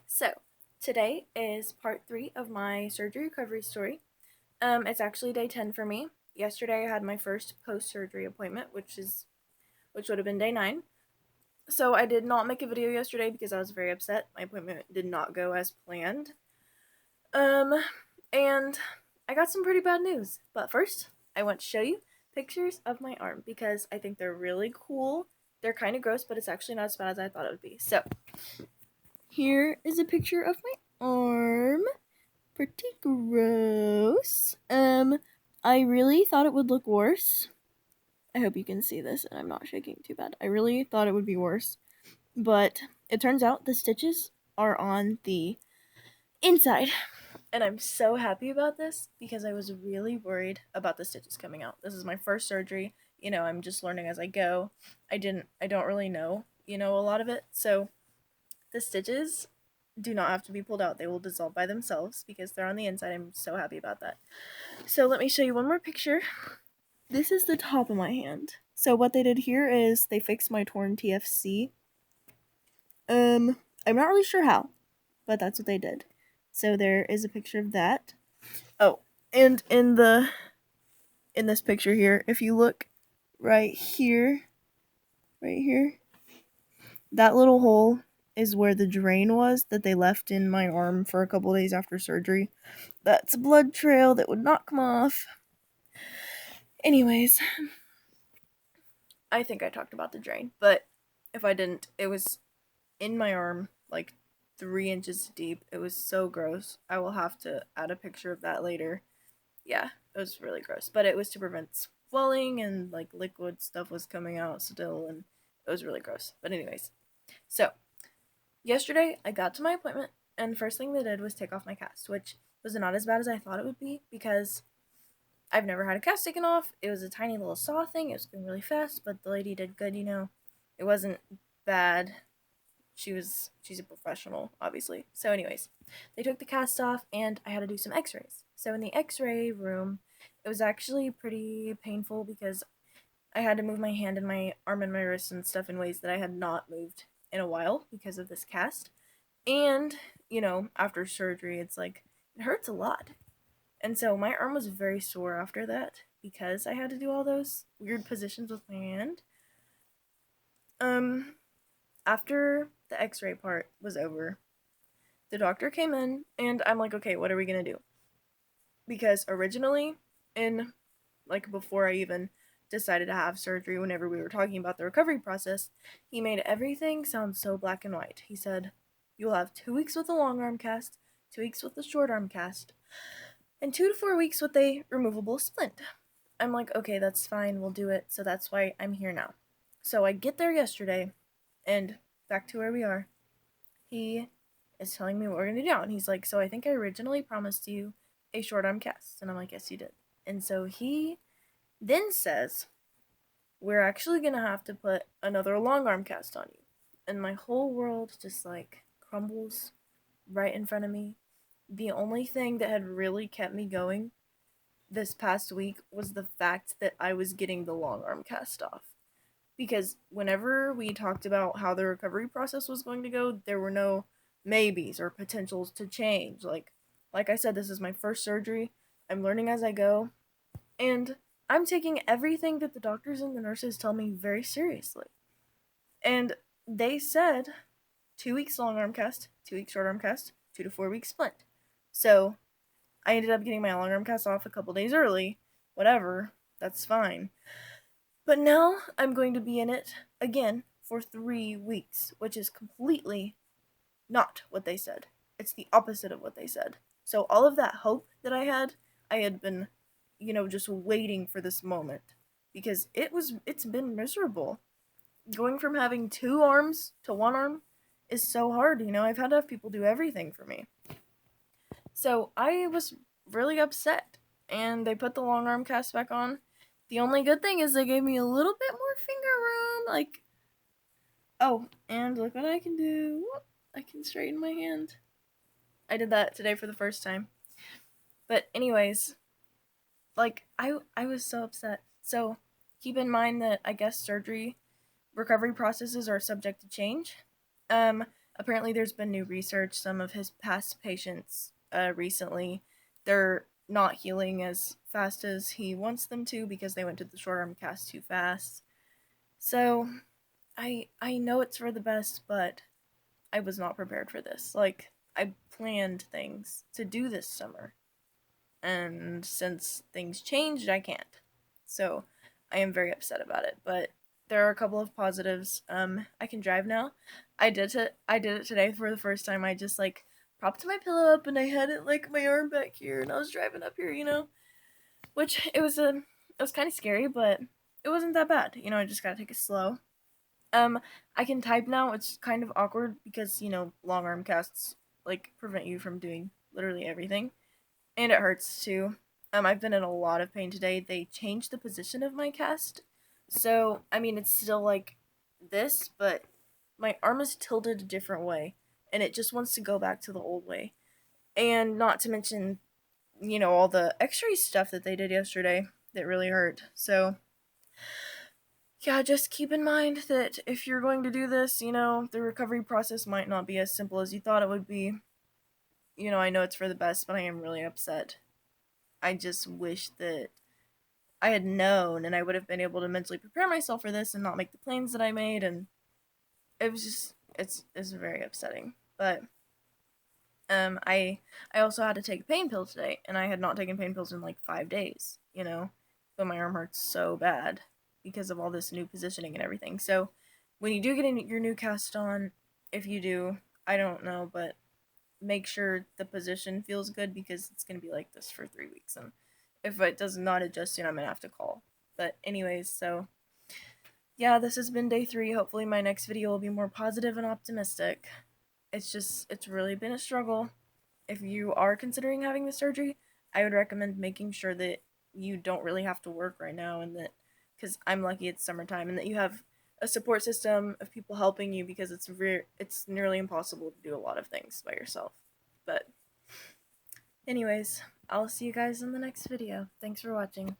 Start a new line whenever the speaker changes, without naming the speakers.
So, today is part 3 of my surgery recovery story. It's actually day 10 for me. Yesterday I had my first post-surgery appointment, which would have been day 9. So, I did not make a video yesterday because I was very upset. My appointment did not go as planned. Um and I got some pretty bad news. But first, I want to show you pictures of my arm because I think they're really cool. They're kind of gross, but it's actually not as bad as I thought it would be. So, here is a picture of my arm. Pretty gross. I really thought it would look worse. I hope you can see this and I'm not shaking too bad. I really thought it would be worse. But it turns out the stitches are on the inside. And I'm so happy about this because I was really worried about the stitches coming out. This is my first surgery. I'm just learning as I go. I don't really know, a lot of it. So the stitches do not have to be pulled out. They will dissolve by themselves because they're on the inside. I'm so happy about that. So let me show you one more picture. This is the top of my hand. So what they did here is they fixed my torn TFC. I'm not really sure how, but that's what they did. So there is a picture of that. Oh, and in this picture here, if you look right here, that little hole is where the drain was that they left in my arm for a couple days after surgery. That's a blood trail that would not come off. Anyways, I think I talked about the drain, but if I didn't, it was in my arm, like 3 inches deep. It was so gross. I will have to add a picture of that later. Yeah, it was really gross, but it was to prevent swelling and like liquid stuff was coming out still, and it was really gross. But anyways, so yesterday I got to my appointment, and the first thing they did was take off my cast, which was not as bad as I thought it would be because I've never had a cast taken off. It was a tiny little saw thing. It was going really fast, but the lady did good, It wasn't bad. She's a professional, obviously. So anyways, they took the cast off and I had to do some x-rays. So in the x-ray room, it was actually pretty painful because I had to move my hand and my arm and my wrist and stuff in ways that I had not moved in a while because of this cast. And, after surgery, it's like it hurts a lot. And so my arm was very sore after that because I had to do all those weird positions with my hand. Um, After the x-ray part was over, the doctor came in and I'm like, okay, what are we gonna do? Because originally, before I even decided to have surgery, whenever we were talking about the recovery process, he made everything sound so black and white. He said, you will have 2 weeks with a long arm cast, 2 weeks with a short arm cast, and 2 to 4 weeks with a removable splint. I'm like, okay, that's fine, we'll do it. So that's why I'm here now. So I get there yesterday, and back to where we are. He is telling me what we're gonna do, and he's like, so I think I originally promised you a short arm cast, and I'm like, yes, you did. And so he then says, we're actually gonna have to put another long arm cast on you, and my whole world just like crumbles right in front of me. The only thing that had really kept me going this past week was the fact that I was getting the long arm cast off. Because whenever we talked about how the recovery process was going to go, there were no maybes or potentials to change. Like I said, this is my first surgery. I'm learning as I go, and I'm taking everything that the doctors and the nurses tell me very seriously. And they said 2 weeks long arm cast, 2 weeks short arm cast, 2 to 4 weeks splint. So I ended up getting my long arm cast off a couple days early. Whatever, that's fine. But now I'm going to be in it again for 3 weeks, which is completely not what they said. It's the opposite of what they said. So all of that hope that I had been, just waiting for this moment because it's been miserable. Going from having 2 arms to 1 arm is so hard, I've had to have people do everything for me. So I was really upset, and they put the long arm cast back on. The only good thing is they gave me a little bit more finger room, oh, and look what I can do. I can straighten my hand. I did that today for the first time. But anyways, I was so upset. So keep in mind that I guess surgery recovery processes are subject to change. Apparently, there's been new research. Some of his past patients recently, they're not healing as fast as he wants them to because they went to the short arm cast too fast. So, I know it's for the best, but I was not prepared for this. Like, I planned things to do this summer, and since things changed, I can't. So, I am very upset about it, but there are a couple of positives. I can drive now. I did it today for the first time. I just like propped my pillow up and I had it like my arm back here and I was driving up here, which it was kind of scary, but it wasn't that bad. I just got to take it slow. Um I can type now. It's kind of awkward because, long arm casts like prevent you from doing literally everything, and it hurts too. I've been in a lot of pain today. They changed the position of my cast. So, I mean, it's still like this, but my arm is tilted a different way, and it just wants to go back to the old way. And not to mention, all the x-ray stuff that they did yesterday that really hurt. So, yeah, just keep in mind that if you're going to do this, the recovery process might not be as simple as you thought it would be. I know it's for the best, but I am really upset. I just wish that I had known and I would have been able to mentally prepare myself for this and not make the plans that I made, and it was just it's very upsetting. But I also had to take a pain pill today, and I had not taken pain pills in like 5 days, but my arm hurts so bad because of all this new positioning and everything. So when you do get your new cast on, if you do, I don't know, but make sure the position feels good because it's gonna be like this for 3 weeks, and if it does not adjust soon, I'm gonna have to call. But anyways, so yeah, this has been day 3. Hopefully my next video will be more positive and optimistic. It's really been a struggle. If you are considering having the surgery, I would recommend making sure that you don't really have to work right now, and that, because I'm lucky it's summertime, and that you have a support system of people helping you, because it's nearly impossible to do a lot of things by yourself. But anyways, I'll see you guys in the next video. Thanks for watching.